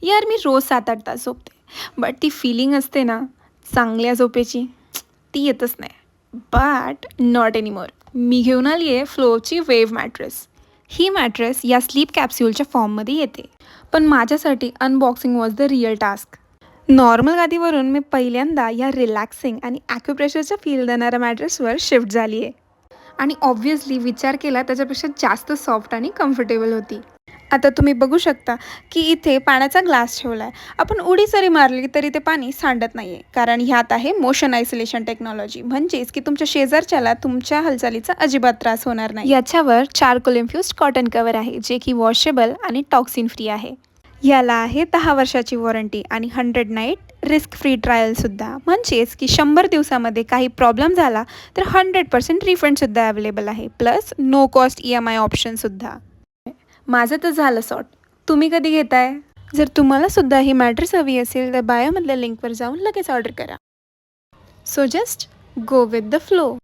यार मी रोज 7-8 तास झोपते, बट ती फीलिंग असते ना चांगल्या झोपेची, ती येतच नाही. But not anymore. मी घेऊन आली आहे फ्लोची वेव्ह मॅट्रेस. ही मॅट्रेस या स्लीप कॅप्स्यूलच्या फॉर्ममध्ये येते, पण माझ्यासाठी unboxing was the real task. Normal गादीवरून मी पहिल्यांदा या रिलॅक्सिंग आणि ॲक्युप्रेशरचा फील देणाऱ्या मॅट्रेसवर शिफ्ट झाली आहे आणि ऑब्व्हियसली विचार केला त्याच्यापेक्षा जास्त सॉफ्ट आणि कम्फर्टेबल होती. आता तुम्ही बघू शकता की इथे पाण्याचा ग्लास ठेवला आहे. आपण उडी जरी मारली तरी ते पाणी सांडत नाही आहे, कारण ह्यात आहे मोशन आयसोलेशन टेक्नॉलॉजी. म्हणजेच की तुमच्या शेजारच्याला तुमच्या हालचालीचा अजिबात त्रास होणार नाही. याच्यावर चारकोल इन्फ्युज्ड कॉटन कवर आहे, जे की वॉशेबल आणि टॉक्सिन फ्री आहे. याला आहे 10 वर्षाची वॉरंटी आणि 100 नाईट रिस्क फ्री ट्रायलसुद्धा. म्हणजेच की 100 दिवसामध्ये काही प्रॉब्लेम झाला तर 100% रिफंडसुद्धा अवेलेबल आहे, प्लस नो कॉस्ट EMI ऑप्शनसुद्धा. माझं तर झालं सॉर्ट. तुम्ही कधी घेताय? जर तुम्हाला सुद्धा ही मॅट्रेस हवी असेल तर बायोमधल्या लिंकवर जाऊन लगेच ऑर्डर करा. So just go with the flow.